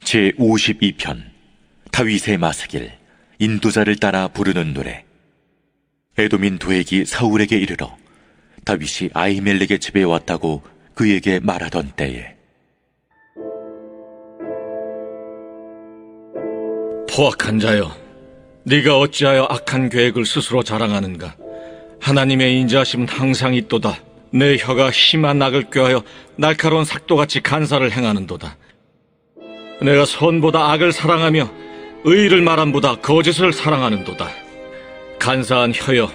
제52편 다윗의 마스길 인도자를 따라 부르는 노래. 에돔인 도액이 사울에게 이르러 다윗이 아히멜렉의 집에 왔다고 그에게 말하던 때에, 포악한 자여, 네가 어찌하여 악한 계획을 스스로 자랑하는가? 하나님의 인자하심은 항상 있도다. 내 혀가 심한 악을 꾀하여 날카로운 삭도같이 간사를 행하는도다. 내가 선보다 악을 사랑하며 의를 말함보다 거짓을 사랑하는도다. 간사한 혀여,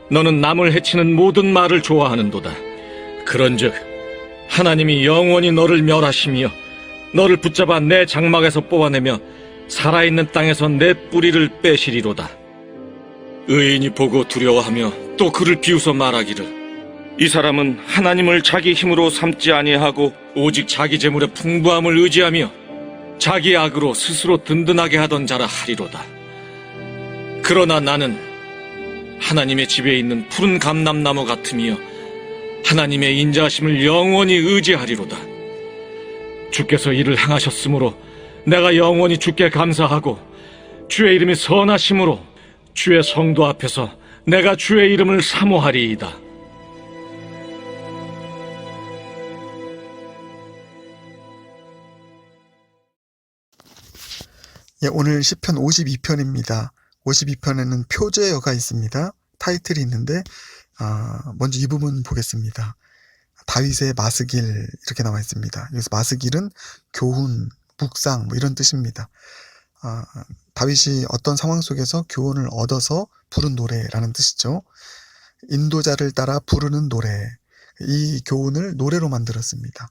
너는 남을 해치는 모든 말을 좋아하는도다. 그런즉 하나님이 영원히 너를 멸하시며 너를 붙잡아 내 장막에서 뽑아내며 살아있는 땅에서 내 뿌리를 빼시리로다. 의인이 보고 두려워하며 또 그를 비웃어 말하기를, 이 사람은 하나님을 자기 힘으로 삼지 아니하고 오직 자기 재물의 풍부함을 의지하며 자기 악으로 스스로 든든하게 하던 자라 하리로다. 그러나 나는 하나님의 집에 있는 푸른 감람나무 같으며 하나님의 인자하심을 영원히 의지하리로다. 주께서 이를 행하셨으므로 내가 영원히 주께 감사하고 주의 이름이 선하심으로 주의 성도 앞에서 내가 주의 이름을 사모하리이다. 오늘 시편 52편입니다. 52편에는 표제어가 있습니다. 타이틀이 있는데 먼저 이 부분 보겠습니다. 다윗의 마스길 이렇게 나와 있습니다. 여기서 마스길은 교훈, 묵상 이런 뜻입니다. 다윗이 어떤 상황 속에서 교훈을 얻어서 부른 노래라는 뜻이죠. 인도자를 따라 부르는 노래, 이 교훈을 노래로 만들었습니다.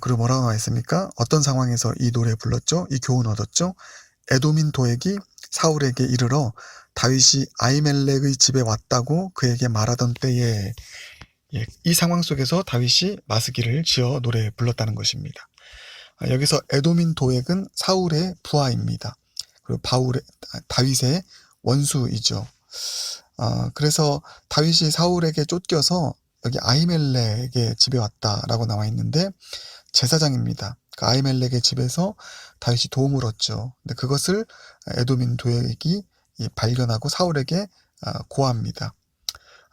그리고 뭐라고 나와 있습니까? 어떤 상황에서 이 노래 불렀죠? 이 교훈 얻었죠? 에돔인 도액이 사울에게 이르러 다윗이 아히멜렉의 집에 왔다고 그에게 말하던 때에, 이 상황 속에서 다윗이 마스길을 지어 노래 불렀다는 것입니다. 여기서 에돔인 도액은 사울의 부하입니다. 그리고 다윗의 원수이죠. 그래서 다윗이 사울에게 쫓겨서 여기 아히멜렉의 집에 왔다라고 나와 있는데, 제사장입니다. 그 아히멜렉의 집에서 다윗이 도움을 얻죠. 근데 그것을 에돔인 도액이 발견하고 사울에게 고합니다.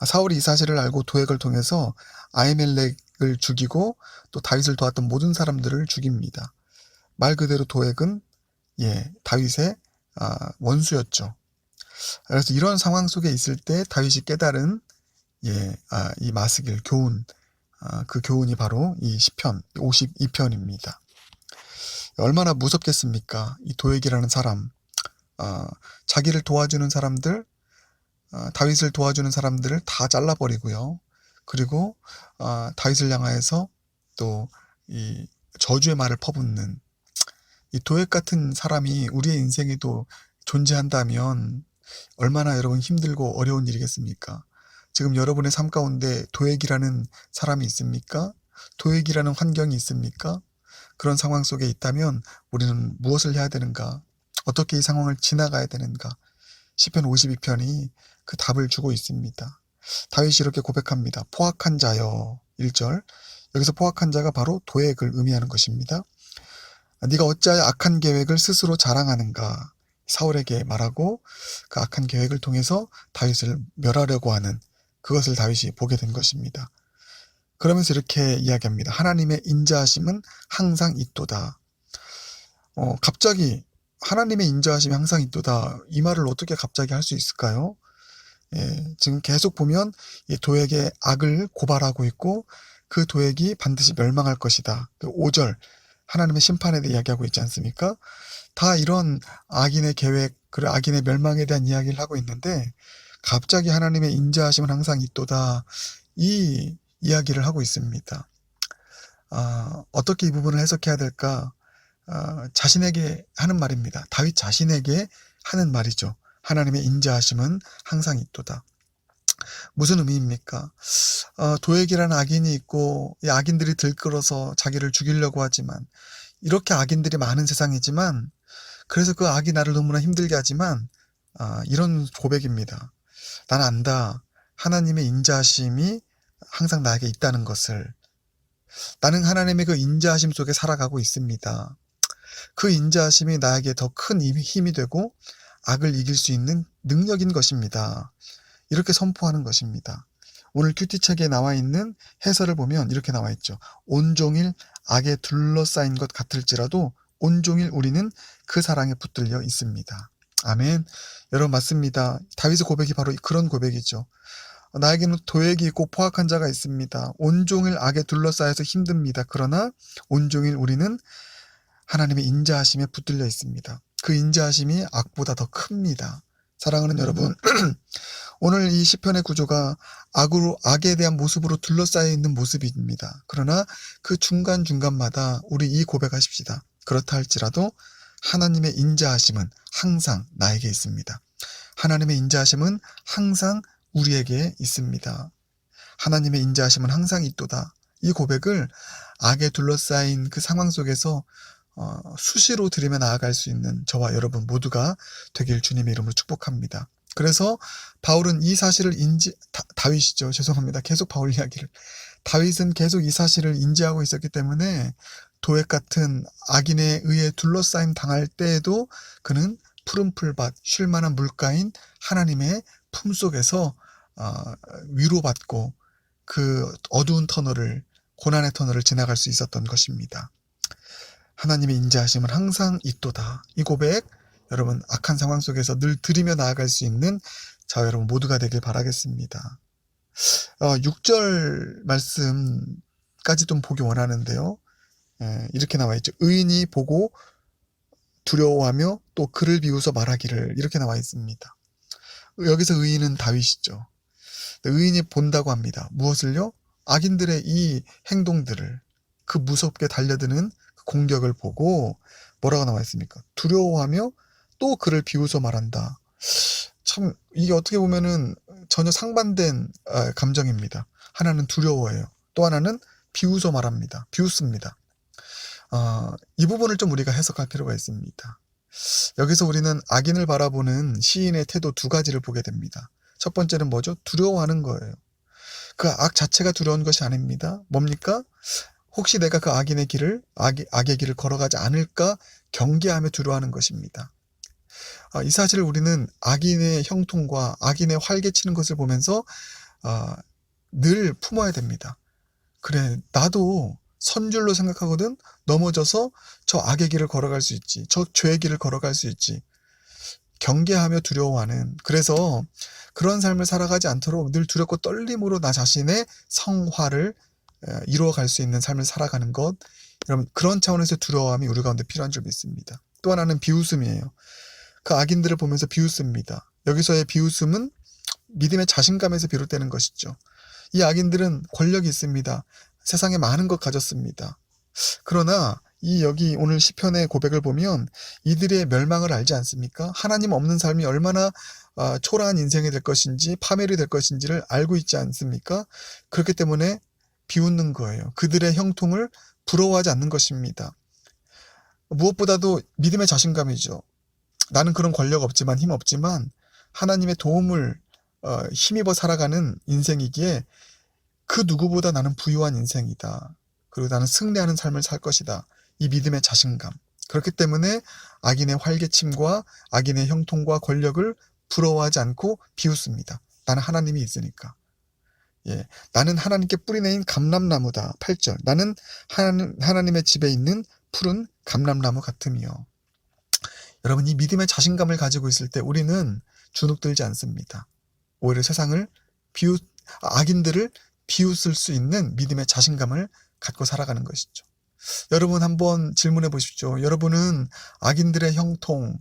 사울이 이 사실을 알고 도액을 통해서 아히멜렉을 죽이고 또 다윗을 도왔던 모든 사람들을 죽입니다. 말 그대로 도액은 다윗의 원수였죠. 그래서 이런 상황 속에 있을 때 다윗이 깨달은 이 마스길 교훈, 그 교훈이 바로 이 시편 52편입니다. 얼마나 무섭겠습니까? 이 도액이라는 사람, 자기를 도와주는 사람들, 다윗을 도와주는 사람들을 다 잘라버리고요. 그리고 다윗을 향하여서 또 이 저주의 말을 퍼붓는 이 도액 같은 사람이 우리의 인생에도 존재한다면 얼마나 여러분 힘들고 어려운 일이겠습니까? 지금 여러분의 삶 가운데 도액이라는 사람이 있습니까? 도액이라는 환경이 있습니까? 그런 상황 속에 있다면 우리는 무엇을 해야 되는가? 어떻게 이 상황을 지나가야 되는가? 시편 52편이 그 답을 주고 있습니다. 다윗이 이렇게 고백합니다. 포악한 자여, 1절. 여기서 포악한 자가 바로 도액을 의미하는 것입니다. 네가 어찌하여 악한 계획을 스스로 자랑하는가? 사울에게 말하고 그 악한 계획을 통해서 다윗을 멸하려고 하는 그것을 다윗이 보게 된 것입니다. 그러면서 이렇게 이야기합니다. 하나님의 인자하심은 항상 있도다. 갑자기 하나님의 인자하심이 항상 있도다. 이 말을 어떻게 갑자기 할 수 있을까요? 지금 계속 보면 이 도액의 악을 고발하고 있고 그 도액이 반드시 멸망할 것이다. 그 5절 하나님의 심판에 대해 이야기하고 있지 않습니까? 다 이런 악인의 계획, 그리고 악인의 멸망에 대한 이야기를 하고 있는데 갑자기 하나님의 인자하심은 항상 있도다. 이 이야기를 하고 있습니다. 어떻게 이 부분을 해석해야 될까? 자신에게 하는 말입니다. 다윗 자신에게 하는 말이죠. 하나님의 인자하심은 항상 있도다. 무슨 의미입니까? 도액이라는 악인이 있고 이 악인들이 들끓어서 자기를 죽이려고 하지만, 이렇게 악인들이 많은 세상이지만, 그래서 그 악이 나를 너무나 힘들게 하지만 이런 고백입니다. 나는 안다. 하나님의 인자하심이 항상 나에게 있다는 것을. 나는 하나님의 그 인자하심 속에 살아가고 있습니다. 그 인자하심이 나에게 더 큰 힘이 되고 악을 이길 수 있는 능력인 것입니다. 이렇게 선포하는 것입니다. 오늘 큐티책에 나와 있는 해설을 보면 이렇게 나와 있죠. 온종일 악에 둘러싸인 것 같을지라도 온종일 우리는 그 사랑에 붙들려 있습니다. 아멘. 여러분 맞습니다. 다윗의 고백이 바로 그런 고백이죠. 나에게는 도액이 있고 포악한 자가 있습니다. 온종일 악에 둘러싸여서 힘듭니다. 그러나 온종일 우리는 하나님의 인자하심에 붙들려 있습니다. 그 인자하심이 악보다 더 큽니다. 사랑하는 여러분, 오늘 이 시편의 구조가 악에 대한 모습으로 둘러싸여 있는 모습입니다. 그러나 그 중간중간마다 우리 이 고백하십시다. 그렇다 할지라도 하나님의 인자하심은 항상 나에게 있습니다. 하나님의 인자하심은 항상 우리에게 있습니다. 하나님의 인자하심은 항상 있도다. 이 고백을 악에 둘러싸인 그 상황 속에서 수시로 들으며 나아갈 수 있는 저와 여러분 모두가 되길 주님의 이름으로 축복합니다. 그래서 바울은 이 사실을 다윗이죠. 죄송합니다. 계속 바울 이야기를. 다윗은 계속 이 사실을 인지하고 있었기 때문에 도액 같은 악인에 의해 둘러싸임 당할 때에도 그는 푸른 풀밭, 쉴만한 물가인 하나님의 품속에서 위로받고 그 어두운 터널을, 고난의 터널을 지나갈 수 있었던 것입니다. 하나님의 인자하심은 항상 있도다. 이 고백 여러분 악한 상황 속에서 늘 들으며 나아갈 수 있는 저 여러분 모두가 되길 바라겠습니다. 6절 말씀까지 좀 보기 원하는데요. 이렇게 나와 있죠. 의인이 보고 두려워하며 또 그를 비웃어 말하기를, 이렇게 나와 있습니다. 여기서 의인은 다윗이죠. 의인이 본다고 합니다. 무엇을요? 악인들의 이 행동들을, 그 무섭게 달려드는 공격을 보고 뭐라고 나와 있습니까? 두려워하며 또 그를 비웃어 말한다. 참 이게 어떻게 보면은 전혀 상반된 감정입니다. 하나는 두려워해요. 또 하나는 비웃어 말합니다. 비웃습니다. 이 부분을 좀 우리가 해석할 필요가 있습니다. 여기서 우리는 악인을 바라보는 시인의 태도 두 가지를 보게 됩니다. 첫 번째는 뭐죠? 두려워하는 거예요. 그 악 자체가 두려운 것이 아닙니다. 뭡니까? 혹시 내가 그 악의 길을 걸어가지 않을까 경계하며 두려워하는 것입니다. 이 사실을 우리는 악인의 형통과 악인의 활개치는 것을 보면서 늘 품어야 됩니다. 그래, 나도 선줄로 생각하거든. 넘어져서 저 악의 길을 걸어갈 수 있지. 저 죄의 길을 걸어갈 수 있지. 경계하며 두려워하는, 그래서 그런 삶을 살아가지 않도록 늘 두렵고 떨림으로 나 자신의 성화를 이루어갈 수 있는 삶을 살아가는 것, 여러분 그런 차원에서 두려움이 우리 가운데 필요한 줄 믿습니다. 또 하나는 비웃음이에요. 그 악인들을 보면서 비웃습니다. 여기서의 비웃음은 믿음의 자신감에서 비롯되는 것이죠. 이 악인들은 권력이 있습니다. 세상에 많은 것 가졌습니다. 그러나 여기 오늘 시편의 고백을 보면 이들의 멸망을 알지 않습니까? 하나님 없는 삶이 얼마나 초라한 인생이 될 것인지, 파멸이 될 것인지를 알고 있지 않습니까? 그렇기 때문에 비웃는 거예요. 그들의 형통을 부러워하지 않는 것입니다. 무엇보다도 믿음의 자신감이죠. 나는 그런 권력 없지만, 힘 없지만 하나님의 도움을 힘입어 살아가는 인생이기에 그 누구보다 나는 부유한 인생이다. 그리고 나는 승리하는 삶을 살 것이다. 이 믿음의 자신감. 그렇기 때문에 악인의 활개침과 악인의 형통과 권력을 부러워하지 않고 비웃습니다. 나는 하나님이 있으니까. 나는 하나님께 뿌리내린 감람나무다. 8절. 나는 하나님의 집에 있는 푸른 감람나무 같으며. 여러분, 이 믿음의 자신감을 가지고 있을 때 우리는 주눅들지 않습니다. 오히려 악인들을 비웃을 수 있는 믿음의 자신감을 갖고 살아가는 것이죠. 여러분 한번 질문해 보십시오. 여러분은 악인들의 형통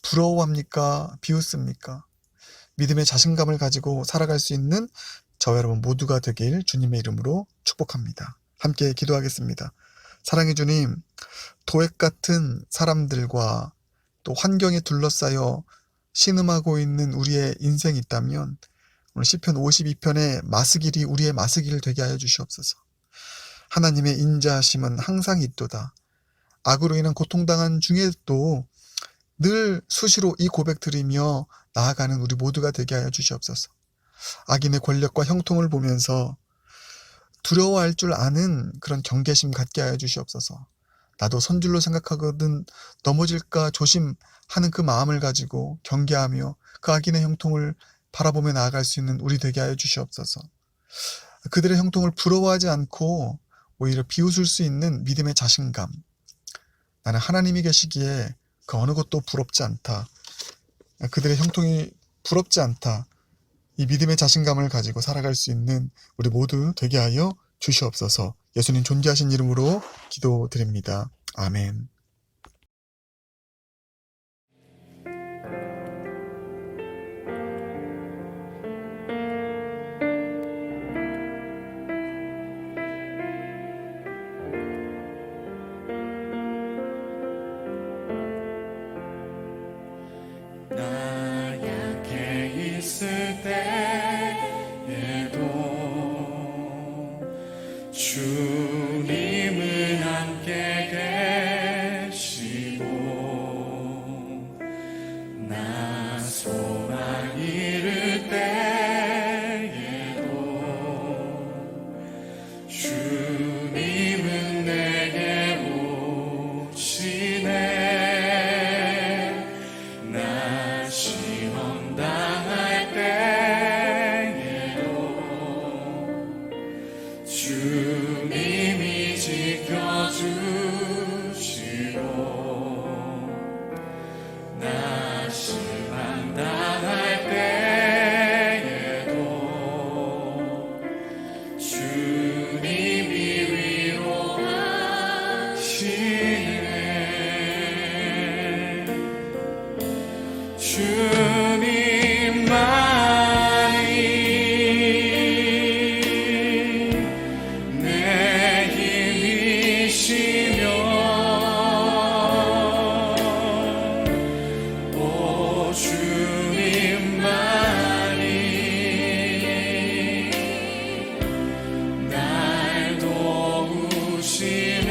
부러워합니까? 비웃습니까? 믿음의 자신감을 가지고 살아갈 수 있는 저와 여러분 모두가 되길 주님의 이름으로 축복합니다. 함께 기도하겠습니다. 사랑의 주님, 도액 같은 사람들과 또 환경에 둘러싸여 신음하고 있는 우리의 인생이 있다면 오늘 시편 52편의 마스길이 우리의 마스길 되게 하여 주시옵소서. 하나님의 인자하심은 항상 있도다. 악으로 인한 고통당한 중에도 늘 수시로 이 고백 드리며 나아가는 우리 모두가 되게 하여 주시옵소서. 악인의 권력과 형통을 보면서 두려워할 줄 아는 그런 경계심 갖게 하여 주시옵소서. 나도 선줄로 생각하거든 넘어질까 조심하는 그 마음을 가지고 경계하며 그 악인의 형통을 바라보며 나아갈 수 있는 우리 되게 하여 주시옵소서. 그들의 형통을 부러워하지 않고 오히려 비웃을 수 있는 믿음의 자신감. 나는 하나님이 계시기에 그 어느 것도 부럽지 않다. 그들의 형통이 부럽지 않다. 이 믿음의 자신감을 가지고 살아갈 수 있는 우리 모두 되게 하여 주시옵소서. 예수님 존귀하신 이름으로 기도드립니다. 아멘. 나 약해 있을 때에도 주님은 함께 계시고 나 소망 잃을 때에도 주님은 내게 오시네. 시험 당할 때에도 주님이 지켜주시고 나 실망 당할 때에도 주님이 위로하시네. 주님만이 내 힘이시며 오 주님만이 날 도우시네.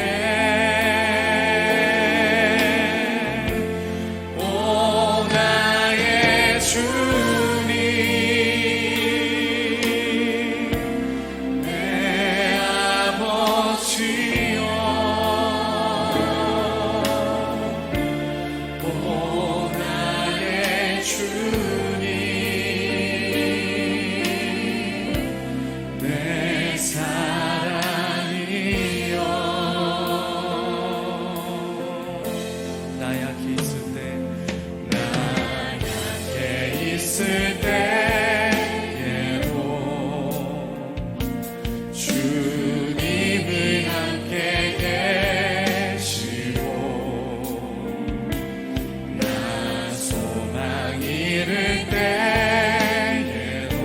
있을 때에도 주님은 함께 계시고 나 소망 잃을 때에도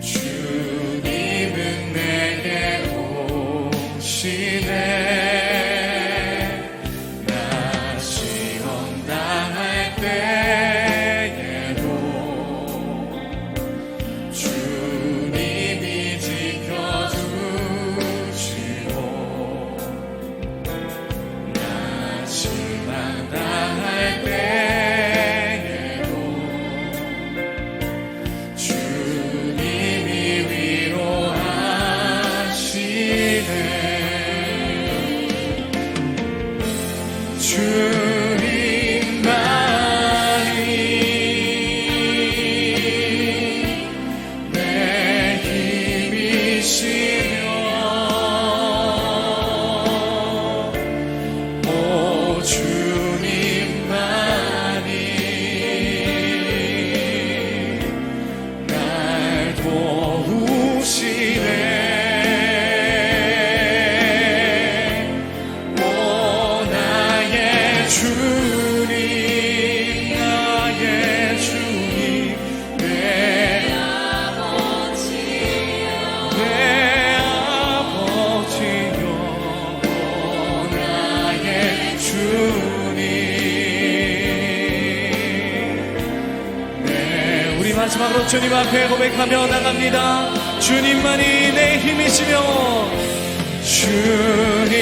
주님은 내게 오시네. 마지막으로 주님 앞에 고백하며 나갑니다. 주님만이 내 힘이시며 주님만이